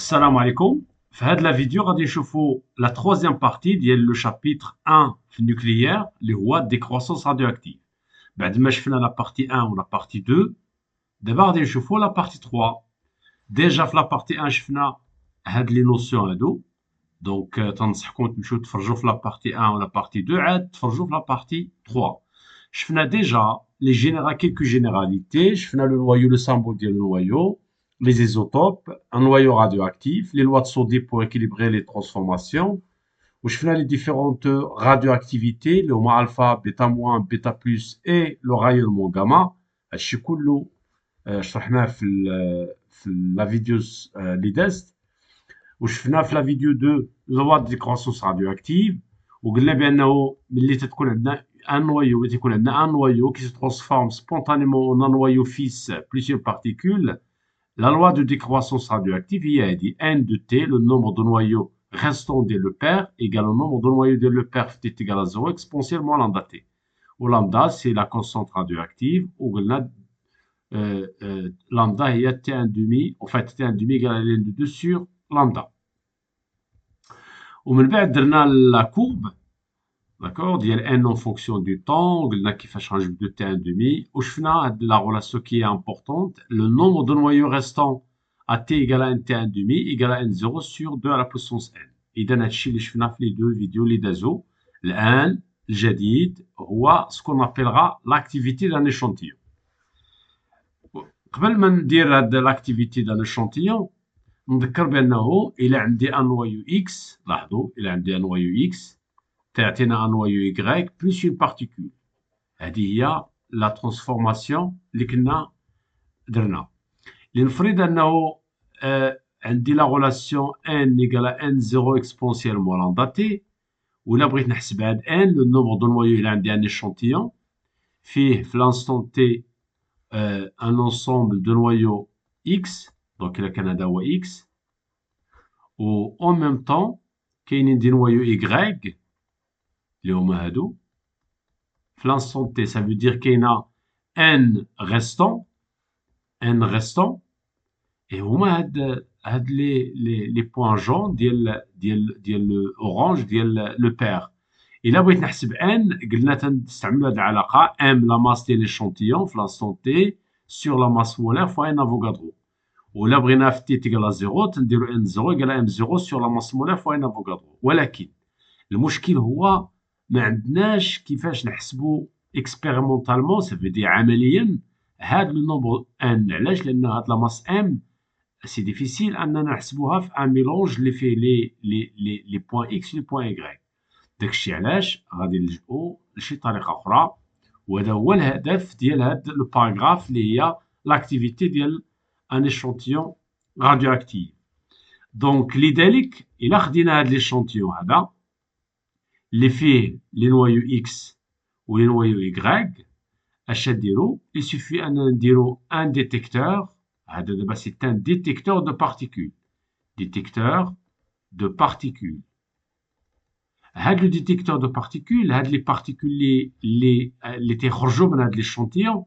Salam alaikum. في هذه la vidéo غادي نشوفوا la troisième partie ديال le chapitre 1 في النوكليير اللي هو décroissance radioactive. بعد ما شفنا la partie 1 و la partie 2 دابا غادي نشوفوا la partie 3. ديجا في la partie 1 شفنا هاد لي نوسيون هادو دونك تنصحكم تمشيو تفرجوا في la partie 1 و la partie 2 عاد تفرجوا في la partie 3. شفنا ديجا quelques généralités, شفنا le noyau, le symbole ديال le noyau, les isotopes, un noyau radioactif, les lois de Soddy pour équilibrer les transformations, وشفنا les différentes radioactivités, le moins alpha, bêta moins, bêta plus et le rayonnement gamma. هادشي كله شرحناه في la vidéo اللي دازت. وشفنا في la vidéo 2 loi de décroissance radioactive وقلنا بانه ملي تتكون عندنا un noyau يكون عندنا un noyau qui se transforme spontanément en un noyau fils plusieurs particules. La loi de décroissance radioactive هي هذه n de t, le nombre de noyaux restants dès le pair égale au nombre de noyaux dès le pair t égale à 0 exponentiellement lambda t. Où lambda c'est la constante radioactive وقلنا lambda هي t1 demi, en fait t1 demi égale à ln de 2 sur lambda. ومن بعد درنا la courbe d'accord ديال n en fonction du temps قلنا كيفاش غنجبدو t1 demi وشفنا la relation qui est importante, le nombre de noyaux restants à t égale à t1 demi égale à n0 sur 2 à la puissance n. اذا هادشي اللي شفنا في لي دو فيديو اللي دازو. الان الجديد هو ce qu'on appellera l'activité d'un échantillon. قبل ما ندير هاد l'activité d'un échantillon نذكر بانه الى عندي ان نوايو x لاحظوا الى عندي ان نوايو x تعطينا ان نوايو y بلس اون بارتيكول. هذه هي لا ترانسفورماسيون اللي كنا درنا. لنفرض انه عندي لا غولاسيون n ايكال n0 اكسبونسيالمون لامدا تي ولا بغيت نحسب هاد n لو نومبر دو نوايو الى عندي ان échantillon فيه في لانستون تي ان انسومبل دو نوايو x دونك الى كان هذا هو x و اون ميم طون كاينين دي نوايو y اللي هما هادو في لانستون تي. ça veut dire كاينه n restant et هما هاد لي بوين جون ديال اورانج ديال لو بير. الا بغيت نحسب n قلنا تنستعملوا هاد العلاقه m لا ماس ديال ليشونتيون في لانستون تي سور لا ماس مولار فوا n افوغادرو. ولا بغينا في تي تيكال 0 تنديرو n 0 ايكال m0 سور لا ماس مولار فوا n افوغادرو. ولكن المشكل هو ما عندناش كيفاش نحسبوا اكسبيريمونطالمون سافو عمليا هاد لو نومبر ان. علاش؟ لان هاد لا ماس ام سي ديفيسيل اننا نحسبوها في ان ميلونج اللي فيه لي بوين اكس لي بوين ايكغيك. داكشي علاش غادي نلجؤوا لشي طريقه اخرى وهذا هو الهدف ديال هاد لو باراغراف اللي هي لاكتيفيتي ديال ان ايشونتيون راديو اكتيف. دونك لذلك الا خدينا هاد ليشونتيون هذا اللي فيه لي نوايو اكس و لي نوايو يغريك اش نديرو؟ il suffit اننا نديرو ان ديتيكتور. هذا دابا سي ان ديتيكتور دو بارتيكول. ديتيكتور دو بارتيكول. هاد لو ديتيكتور دو بارتيكول هاد لي بارتيكول اللي تيخرجوا من هاد ليشونتيون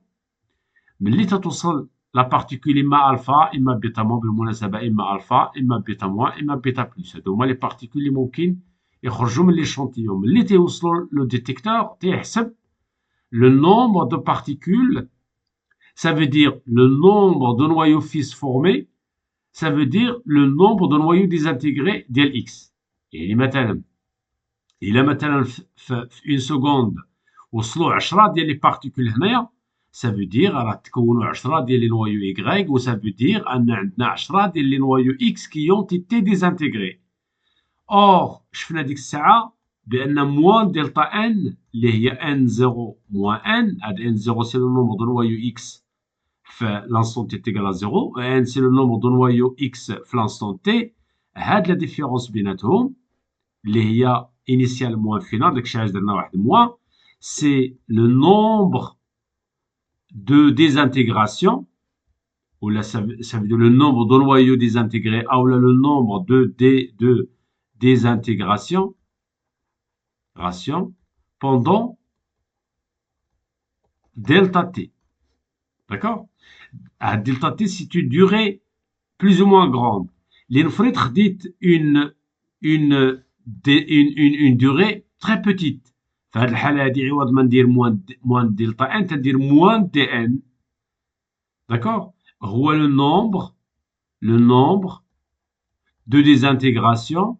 ملي تتوصل لا بارتيكول اما الفا اما بيتا موان بالمناسبه اما الفا اما بيتا موان اما بيتا بلس. هادو هما لي بارتيكول اللي ممكن يخرجوا من ليشونتيون. ملي تيوصلوا لو ديتيكتور تيحسب le nombre de particules, ça veut dire le nombre de noyaux fils formés, ça veut dire le nombre de noyaux désintégrés ديال x. يعني مثلا إلا مثلا في une seconde وصلوا 10 ديال لي بارتيكول هنايا ça veut dire راه تكونوا 10 ديال لي نوايو y و ça veut dire ان عندنا 10 ديال لي نوايو x qui ont été désintégrés. or شفنا ديك الساعه بان موان دلتا ان اللي هي ان 0 موان ان. هاد ان 0 سي لو نومبر دو نوايو اكس في لانستون تي تيغال 0 ان سي لو نومبر دو نوايو اكس في لانستون تي. هاد لا ديفيرونس بيناتهم اللي هي انيسيال موان فينال داكشي علاش درنا واحد موان سي لو نومبر دو ديزانتيغراسيون ولا ça veut dire le nombre de noyaux désintégrés ou le nombre de désintégration pendant delta t. D'accord? Delta t, c'est une durée plus ou moins grande. لنفرض خديت une durée très petite. في هذه الحالة هذه عوض ما ندير موان دلتا ان تندير موان دي ان. D'accord? هو le nombre de désintégration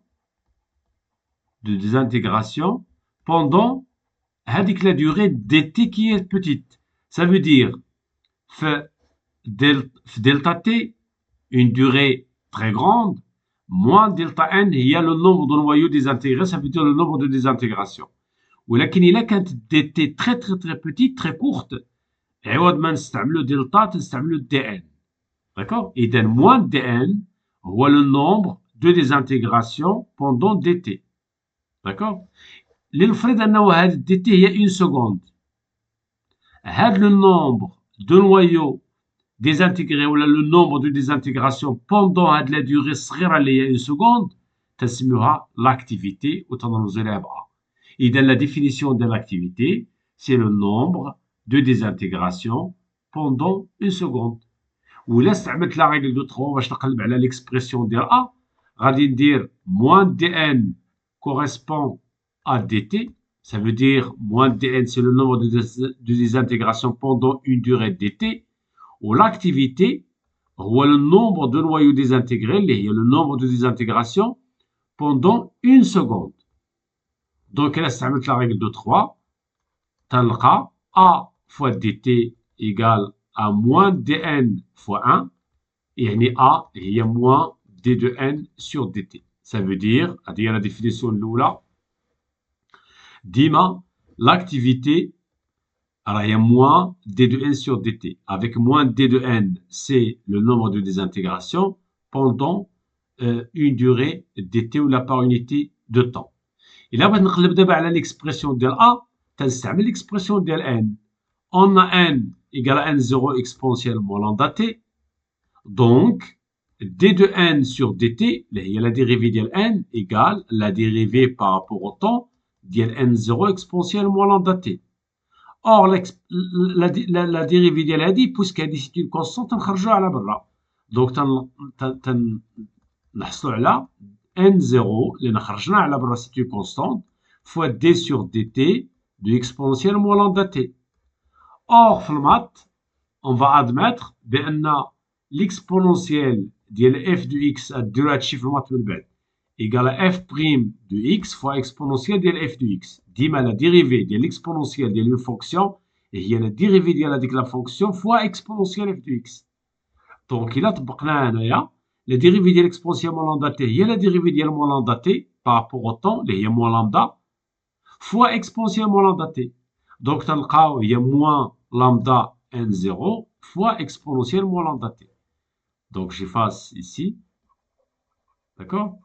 pendant هذيك la durée dt qui est petite. Ça veut dire في delta t une durée très grande moins delta n هي le nombre de noyaux désintégrés, ça veut dire le nombre de désintégration. ولكن إلا كانت dt très très très petite très courte عوض ما نستعملو دلتا تنستعملو دي ان. D'accord? إذا moins dn هو le nombre de désintégration pendant dt. D'accord? لنفرض أنه هذه dt هي 1 seconde. هذا le nombre de noyaux désintégrés ولا le nombre de désintégration pendant هذه la durée الصغيرة اللي هي 1 seconde تسميوها l'activité وتنرمزو لها ب A. إذا la définition de l'activité c'est le nombre de désintégration pendant 1 seconde. وإلا استعملت لا ريغل دو 3 باش نقلب على ليكسبرسيون ديال A غادي ندير moins dn correspond à dt. Ça veut dire moins dn c'est le nombre de désintégration pendant une durée dt. Ou l'activité هو le nombre de noyaux désintégrés اللي هي le nombre de désintégration pendant 1 seconde. Donc إلا استعملت لا ريغل دو 3 تلقى A fois dt égale à moins dn fois 1 يعني A هي moins d de n sur dt. Ça veut dire, هذه هي la définition الأولى ديما l'activité راهي moins d de n sur dt. Avec moins d de n c'est le nombre de désintégration pendant une durée dt ولا par unité de temps. إلا بغيت نقلب دابا على l'expression ديال A تنستعمل l'expression ديال n. On a n égale à n0 exponentielle moins lambda t. Donc, d de n sur dt, la dérivée de n égale la dérivée par rapport au temps de n0 exponentielle moins lambda t. Or, la dérivée de هذه puisqu'elle est une constante نخرجوها على برا. Donc, نحصلوا على n0 اللي خرجناه على برا c'est une constante fois d sur dt de exponentielle moins lambda t. Or, في المات, on va admettre بأن l'exponentielle ديال f de x نديرو هادشي في المات من بعد égale à f' de x fois exponentielle ديال f de x. ديما la dérivée ديال l'exponentielle ديال une fonction هي la dérivée ديال هذيك la fonction fois exponentielle f de x. Donc إلا طبقناها هنايا la dérivée ديال exponentielle moins lambda t هي la dérivée ديال moins lambda t par rapport au temps اللي هي moins lambda fois exponentielle moins lambda t. Donc تلقاو هي moins lambda n0 fois exponentielle moins lambda t. Donc j'efface ici. D'accord?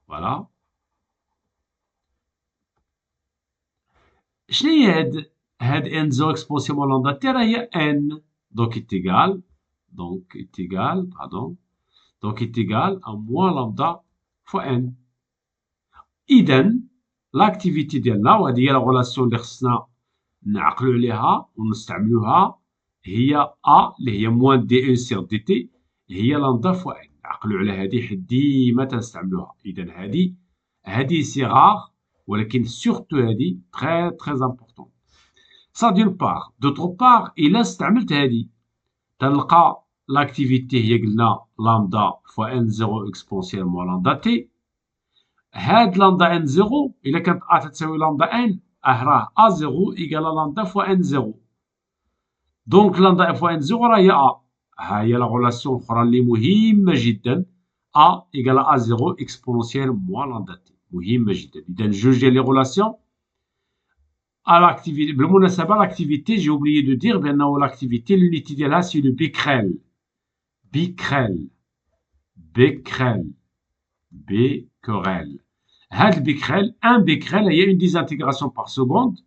Voilà. شنو هي هاد n0 exponentielle moins lambda t راهي n. Donc est égal. Donc est égal à moins lambda fois n. إذا l'activité ديالنا وهذه هي la relation اللي خصنا نعقلوا عليها ونستعملوها هي A اللي هي moins d1 sur dt هي لامدا فوا n. عقلوا على هذه حيت ديما تنستعملوها. إذا هذه سي غار ولكن سورتو هذه تري تري امبورطون. سا دون بار. دوطخ بار إلا استعملت هذه تلقى لاكتيفيتي هي قلنا لامدا فوا n 0 اكسبونسيال موان لامدا تي. هاد لامدا n 0 إلا كانت A تساوي لامدا n راه A0 إيكال لامدا فوا n 0. دونك لامدا فوا n 0 راهي A. ها هي لا غولاسيون الأخرى اللي مهمة جدا A إيكال A0 اكسبونسيال موان لامدا تي. مهمة جدا. إذا جوج ديال لي غولاسيون à l'activité. بالمناسبة l'activité j'ai oublié de dire بأنه l'activité l'unité ديالها c'est le becquerel. هاد البيكريل ان بيكريل هي اون ديزانتيغراسيون باغ سكوند.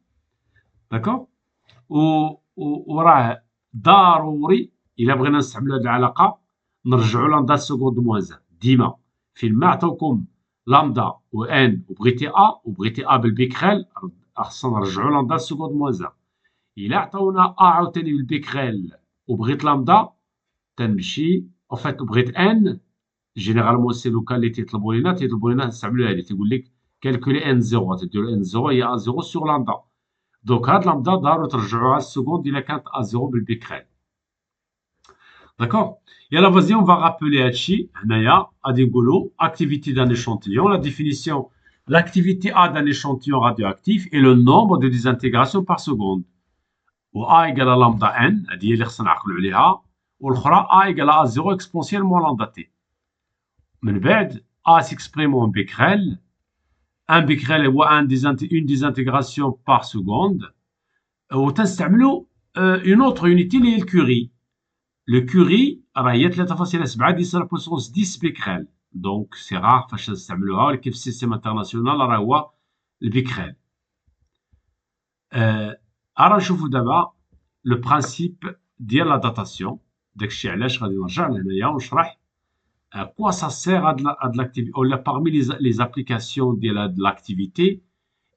داكوغ. وراه ضروري الا بغينا نستعملوا هاد العلاقه نرجعوا لامدا سكوند موان زان. ديما فين ما عطاوكم لامدا و ان وبغيتي ا بالبيكريل خصنا نرجعوا لامدا سكوند موان زان. الا عطاونا عاوتاني بالبيكريل وبغيت لامدا تنمشي او فات بغيت ان جينيرالمون سي لوكا اللي تيطلبوا لنا نستعملوا هذه تيقول لك كالكولي ان 0 تديروا ان 0 هي ا 0 سور لامدا دونك هاد لامدا ضروري ترجعوها السكوند الا كانت ا 0 بالبيكريل داكور يلا فازي اون فا رابيلي هادشي هنايا غادي نقولوا activité d'un échantillon la définition l'activité A d'un échantillon radioactif est le nombre de désintégrations par seconde و A égale à lambda n هذه هي اللي خصنا نعقلوا عليها والاخرى A égale à 0 exponentielle moins lambda t من بعد A s'exprime en becquerel un becquerel هو une désintégration par seconde وتنستعملوا une autre unité اللي هي الكوري لو كوري راه هي 3.7 10 بوسونس 10 بيكريل دونك سي رار فاش نستعملوها ولكن في السيستم انترناسيونال راه هو البيكريل راه نشوفوا دابا لو برانسيب ديال لا داتاسيون داكشي علاش غادي نرجع لهنايا ونشرح كوا سا سير هاد لاكتيفيتي ولا باغمي لي زابليكاسيون ديال هاد لاكتيفيتي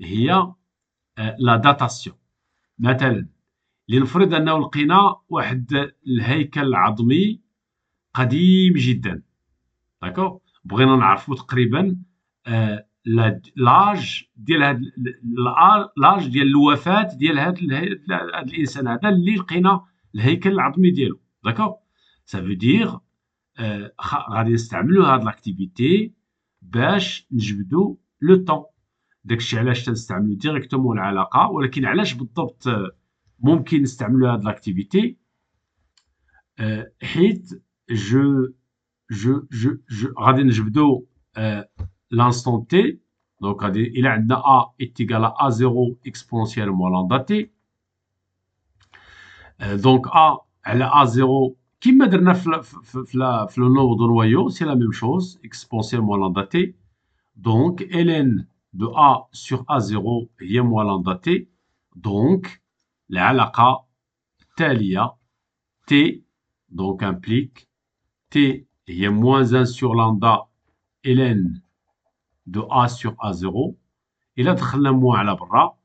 هي لا داتاسيون مثلا لنفرض انه لقينا واحد الهيكل عظمي قديم جدا داكوغ بغينا نعرفوا تقريبا لاج ديال هاد لاج ديال الوفاه ديال هاد الانسان هذا اللي لقينا الهيكل العظمي ديالو داكوغ سا فو دير غادي نستعملوا هاد لاكتيفيتي باش نجبدوا لو طون داكشي علاش تنستعملوا ديريكتومون العلاقه ولكن علاش بالضبط ممكن نستعملوا هاد لاكتيفيتي حيت غادي نجبدوا لانستون تي دونك غادي الى عندنا ا ايتيغال ا 0 اكسبونسيال موا لامدا تي دونك ا على ا 0 كما درنا في لو نومبر دو نوايو سي لا ميم شوز اكسبونسيال موا لامدا تي دونك ln دو ا سور ا 0 هي موا لامدا تي دونك العلاقه التاليه t donc implique t هي moins 1 sur lambda ln de a sur a0 إلا دخلنا موان على برا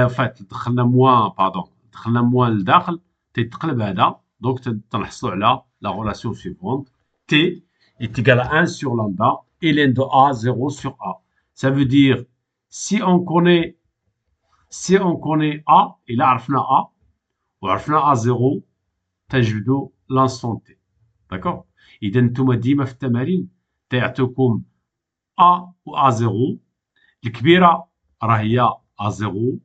فات دخلنا موان باردون دخلنا موان لداخل تيتقلب هذا دونك تنحصلوا على لا relation suivante t est égal à 1 sur lambda ln de a 0 sur a ça veut dire si on connaît a إلا عرفنا a وعرفنا a0 تنجبدوا لانستون تي داكوغ اذا نتوما ديما في التمارين تيعطيوكم ا و ا 0 الكبيره راه هي ا 0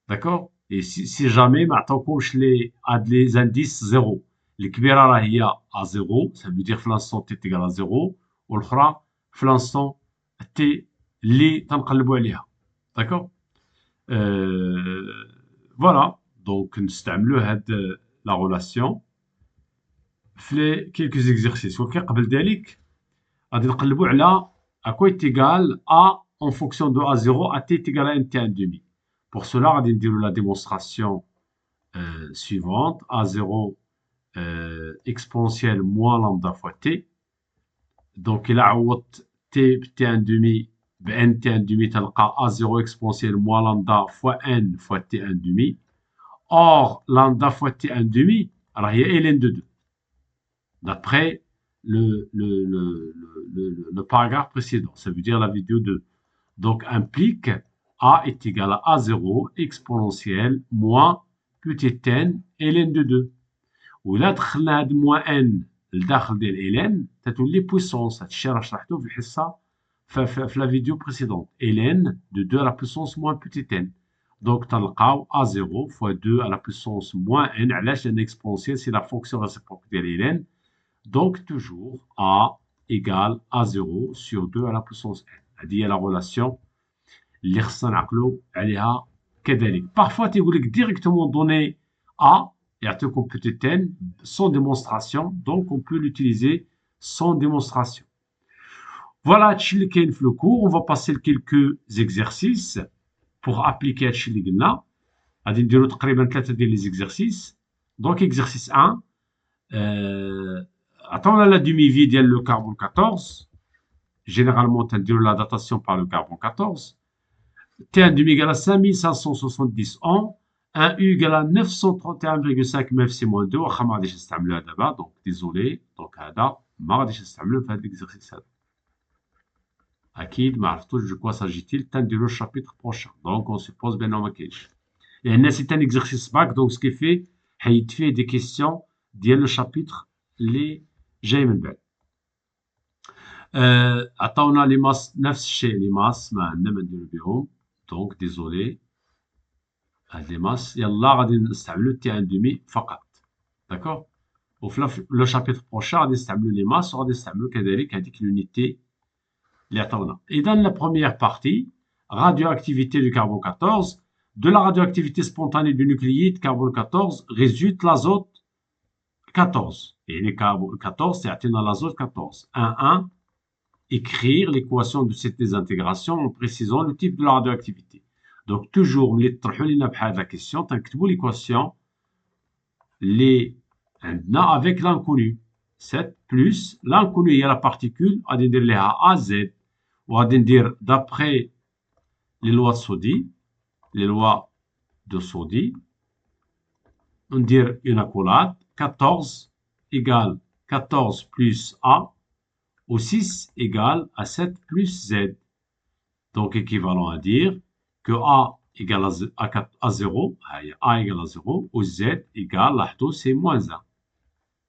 داكوغ اي سي جامي ما عطاوكمش لي هاد لي زانديس 0 الكبيره راه هي ا 0 سا فو دير في لانستون تي تيغال ا 0 والاخرى في لانستون تي اللي تنقلبوا عليها داكوغ فوالا دونك نستعملوا هاد لا غولاسيون في كيلكو زيكزيرسيس ولكن قبل ذلك غادي نقلبوا على à quoi est égal a en fonction de a0 à t est égal à nt 1 demi. Pour cela, on va dire la démonstration suivante a0 exponentielle moins lambda fois t. Donc, il a t t1 demi nt 1 demi تلقى a0 exponentielle moins lambda fois n fois t1 demi. Or, lambda fois t1 demi, alors il y a ln de 2. D'après le paragraphe précédent, ça veut dire la vidéo 2. Donc, implique A est égal à A0 exponentielle moins petit n ln de 2. وإلا دخلنا هاد moins n لداخل ديال ln تتولي بويسونس هادشي راه شرحتو في الحصة في لا فيديو بريسيدونت ln de 2 à la puissance moins petit n. Donc, تلقاو A0 fois 2 à la puissance moins n علاش لأن exponentielle c'est la fonction réciproque ديال ln. Donc, toujours A égale A0 sur 2 à la puissance n. هذه هي la relation اللي خصنا نعقلوا عليها كذلك. Parfois, تيقول لك directement donner A يعطيكم petit n sans démonstration. Donc, on peut l'utiliser sans démonstration. Voilà هادشي اللي كاين في le cours. On va passer quelques exercices pour appliquer هادشي اللي قلنا. غادي نديرو تقريبا 3 ديال les exercices. Donc, exercice 1. عطاونا la demi-vie ديال le carbone 14. Généralement, تنديرو la datation par le carbone 14. T1 demi égale à 5570 ans. 1U égale à 931,5 MFC-2. واخا ما غاديش نستعملوها دابا, donc désolé. Donc هذا ما غاديش نستعملو في هاد ليكزرسيس هذا. اكيد ما عرفتوش دو كوا ساجيتيل تنديرو الشابيتر بروشان. دونك اون سوبوز بانه ما كاينش، لان سي ان اكزرسيس باك. دونك سكي في حيد فيه دي كيسيون ديال لو شابيتر اللي جاي من بعد. عطاونا لي ماس نفس الشيء، لي ماس ما عندنا ما نديرو بهم. دونك ديزولي هاد لي ماس يلا غادي نستعملو تي ان دومي فقط. داكوغ. وفي لو شابيتر بروشان غادي نستعملو لي ماس وغادي نستعملو كذلك هذيك لونيتي اللي عطاونا. إذا لا بروميير بارتي radioactivité du carbone 14. De la radioactivité spontanée du nucléide carbone 14 résulte l'azote 14. Et les carbone 14, c'est atteindre l'azote 14. 1. Écrire l'équation de cette désintégration en précisant le type de la radioactivité. Donc, toujours, la question, l'équation avec l'inconnu. 7 plus l'inconnu, il y a la particule, à dire AZ, ou à dire d'après les lois de Soddy, on dit une accolade, 14 égale 14 plus A, ou 6 égale à 7 plus Z. Donc, équivalent à dire que A égale à 0, A égale à 0, ou Z égale à 2, c'est moins 1.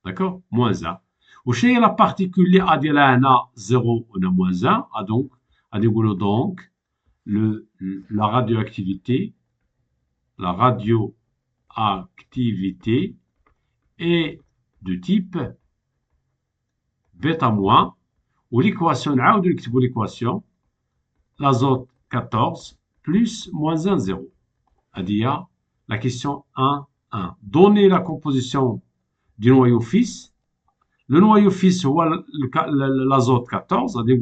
D'accord? Moins 1. Ou chez la particule اللي A ديالها 0 ou moins 1, donc, donc la radioactivité est de type bêta-, ou l'équation, l'équation, l'azote 14 plus moins 1, 0. C'est-à-dire la question 1, 1. Donnez la composition du noyau fils. Le noyau fils, c'est l'azote 14, c'est-à-dire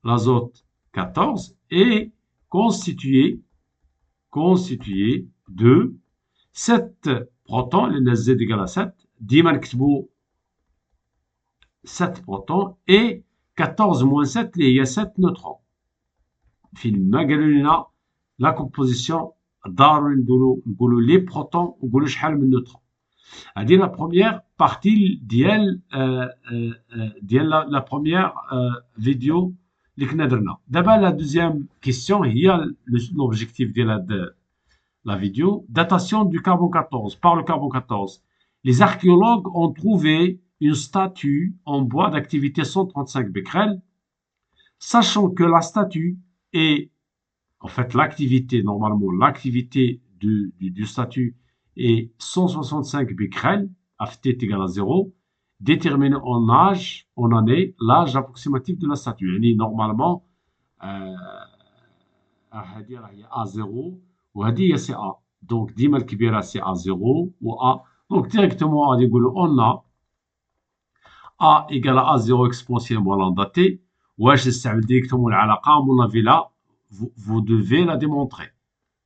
l'azote 14 est constitué de 7 protons, le Z égale à 7, ديما نكتبوا 7 protons et 14 moins 7 اللي هي 7 neutrons. فين ما قالوا لنا لا كومبوزيسيون ضروري نقولوا لي بروتون ونقولوا شحال من نوترون. هذه لا بروميير بارتي ديال لا بروميير فيديو اللي كنا درنا. دابا لا دوزيام كيسيون هي لوبجيكتيف ديال هاد la vidéo. Datation du carbone 14 par le carbone 14. Les archéologues ont trouvé une statue en bois d'activité 135 becquerel, sachant que la statue est, en fait, l'activité, normalement, l'activité du statut est 165 becquerel, Ft est égal à 0, déterminé en âge, en année, l'âge approximatif de la statue. Yani, normalement, A0, وهذه هي سي A. Donc, ديما الكبيرة سي A0 و A. Donc, directement, غادي نقولوا on a A égale à A0 exponentielle moins lambda T. واش نستعمل directement العلاقة à mon avis là, vous devez la démontrer.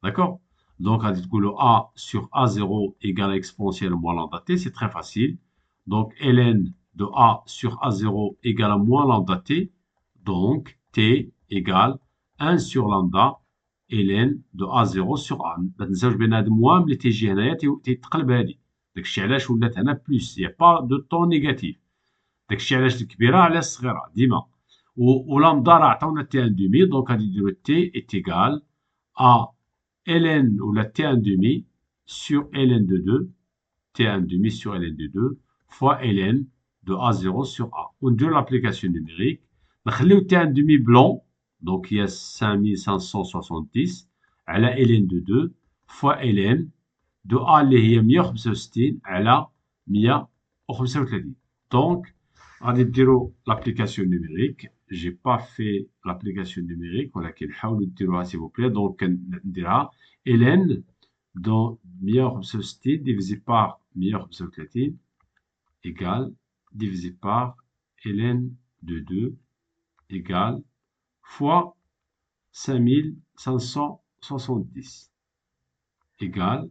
D'accord? Donc, غادي تقولوا A sur A0 égale à exponentielle moins lambda T. C'est très facile. Donc, ln de A sur A0 égale à moins lambda T. Donc, T égale 1 sur lambda ln de A0 sur A. ما تنساوش بان هاد موام اللي تيجي هنايا تيتقلب هادي. داكشي علاش ولات هنا بلوس. يا با دو طون نيجاتيف. داكشي علاش الكبيره على الصغيره ديما. ولامدا راه عطاونا تي ان دومي. دونك غادي نديرو تي ايت ايكال ا ln ولا تي ان دومي sur ln de 2. T un demi sur ln de 2 fois ln de A0 sur A. On dit l'application numérique. نخليو T un demi blanc. Donc, il y a 5570 على ln de 2 fois ln de A اللي هي 165 على 135. Donc, غادي نديرو l'application numérique. J'ai pas fait l'application numérique ولكن حاولوا ديروها s'il vous plaît. Donc, نديرها ln dans 165 divisé par 135 égale divisé par ln de 2 égale fois 5570 égale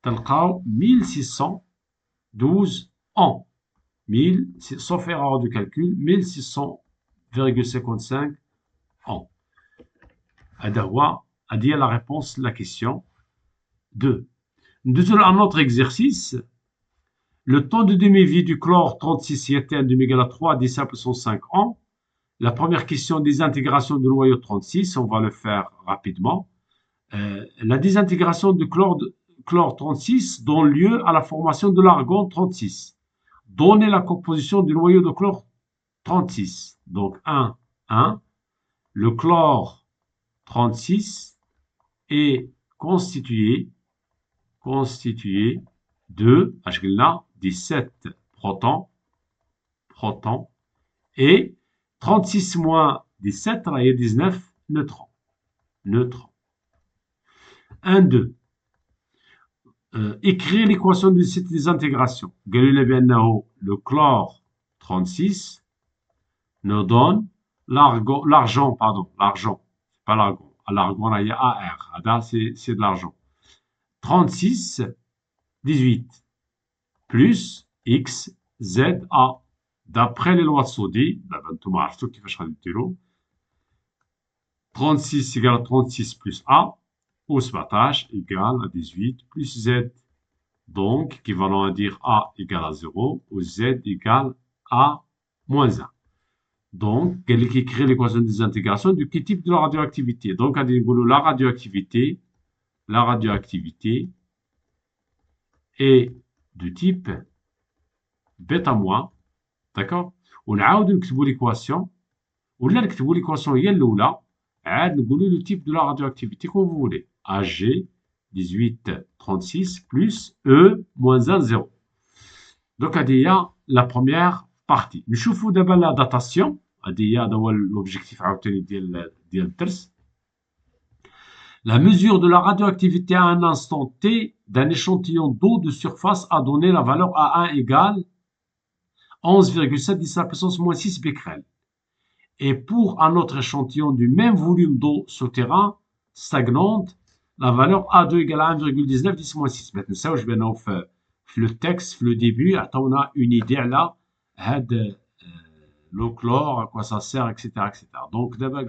تلقاو 1612 ans. 1000, sauf erreur de calcul, 1600,55 ans. هذه la réponse de la question 2. Nous avons un autre exercice. Le temps de demi-vie du chlore 36 si T1 demi égale à 3, des simples sont 5 ans. La première question, désintégration du noyau 36, on va le faire rapidement. La désintégration du chlore 36 donne lieu à la formation de l'argon 36. Donnez la composition du noyau de chlore 36. Donc 1, 1. Le chlore 36 est constitué de, 17 protons, et 36 moins 17, il y a 19 neutrons. 1, 2. Écrire l'équation de cette désintégration. Le chlore 36 nous donne l'argent, c'est pas l'argon. L'argon, il y a AR. C'est de l'argent. 36, 18, plus X, Z, A. D'après les lois de Sodi, 36 égale à 36 plus A, ou 17 égale à 18 plus Z. Donc, équivalent à dire A égale à 0, ou Z égale à moins 1. Donc, quelle qui crée l'équation de désintégration du type de la radioactivité. Donc, la radioactivité est de type bêta-, d'accord. ونعاود نكتبوا l'équation ولا نكتبوا l'équation هي الاولى عاد نقولوا le type de la radioactivité comme vous voulez. Ag 18 36 plus E moins 1 0. Donc هذه هي la première partie. نشوفوا دابا la datation. هذه هذا هو l'objectif عاوتاني ديال الدرس. La mesure de la radioactivité à un instant T d'un échantillon d'eau de surface a donné la valeur A1 égale 11,7 10 à la puissance moins 6 becquerel. Et pour un autre échantillon du même volume d'eau souterrain stagnante, la valeur A2 égale à 1,19 10 moins 6. Maintenant, ça, je vais nous faire le texte, le début, on a une idée là, le chlore, à quoi ça sert, etc. etc. Donc, d'abord,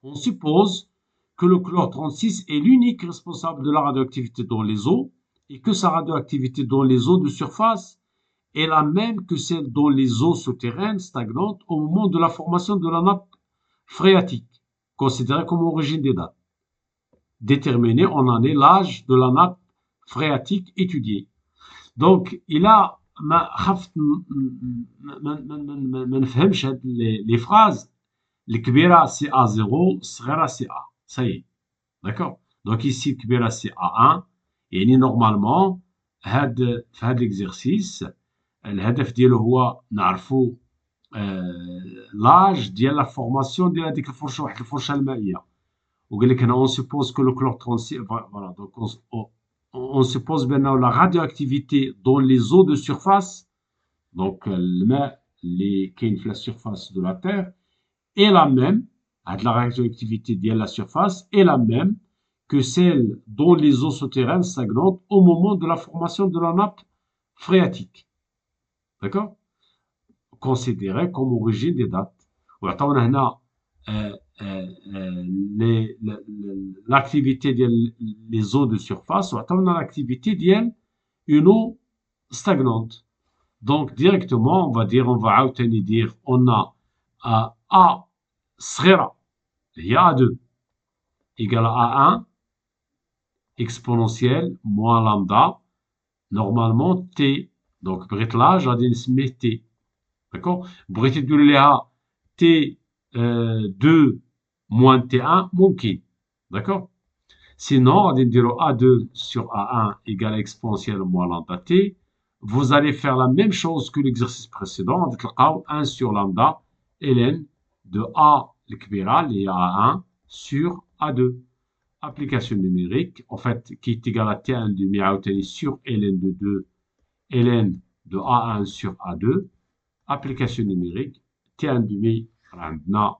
on suppose que le chlore 36 est l'unique responsable de la radioactivité dans les eaux et que sa radioactivité dans les eaux de surface est la même que celle dans les eaux souterraines stagnantes au moment de la formation de la nappe phréatique, considérée comme origine des dates. Déterminer en année l'âge de la nappe phréatique étudiée. Donc, il a ما نفهمش هاد les phrases. الكبيرة c'est A0, الصغيرة c'est A. Ça y est. D'accord. Donc ici الكبيرة c'est A1. يعني normalement في هاد l'exercice الهدف ديالو هو نعرفوا لاج ديال لا فورماسيون ديال هذيك الفرشه، واحد الفرشه المائيه. وقال لك هنا اون سوبوز كو لو كلور 36 فوالا. دونك اون سوبوز بانه لا راديوactivité دون لي زو دو سيرفاس، دونك الماء اللي كاين في لا سيرفاس دو لا تير اي لا ميم، هاد لا راديوactivité ديال لا سيرفاس اي لا ميم que celle dont les eaux souterraines stagnantes au moment de la formation de la nappe phréatique. D'accord. Considéré comme origine des dates. وعطاونا هنا l'activité des eaux de surface وعطاونا l'activité ديال une eau stagnante. Donc directement on va عاوتاني dire on a A صغيرة هي A2 égale à A1 exponentielle moins lambda normalement T. Donc بغيت l'âge غادي نسميه T. D'accord. بغيتي تدير ليها T2 moins T1 ممكن. D'accord. Sinon غادي نديرو A2 sur A1 égale exponentielle moins lambda T. Vous allez faire la même chose que l'exercice précédent. غادي تلقاو 1 sur lambda ln de A الكبيرة اللي هي A1 sur A2. Application numérique, en fait, qui est égal à T1 demi عاوتاني sur ln de 2 ln de A1 sur A2. Application numérique, T1 demi, عندنا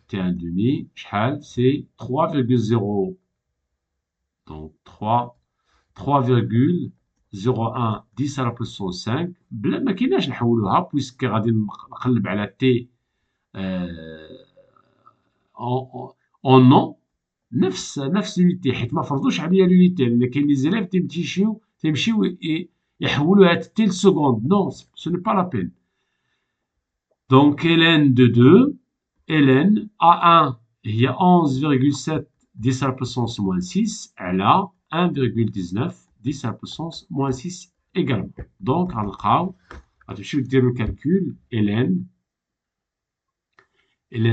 T1 demi, شحال c'est 3,0. Donc 3,01 10 à la puissance 5 بلا ما كايناش نحولوها بويسك غادي نقلب على T en non نفس لونيتي، حيت ما فرضوش عليا لونيتي، لان كاين لي زيليف تيمشيو تيمشيو يحولوها حتى لسكوند. نو سو ني با لا بين. دونك ln de 2 ln A1 هي 11,7 10 à la puissance moins 6 على 1,19 10 à la puissance moins 6 également. Donc غنلقاو غتمشيو ديروا الكالكول ln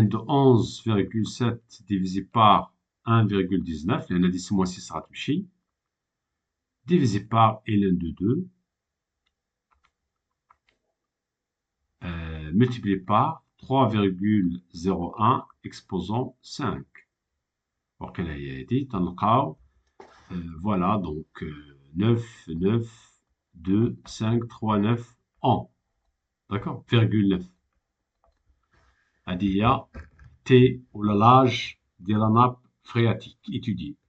de 11,7 divisé par 1,19 لأن 10 moins 6 غتمشي divisé par ln de 2 multiplié par 3,01 exposant 5. وقيلا هي هادي تنلقاو voilà donc 9 9 2 5 3 9 1 d'accord virgule 9. هادي هي T ولا l'âge ديال la nappe phréatique étudiée.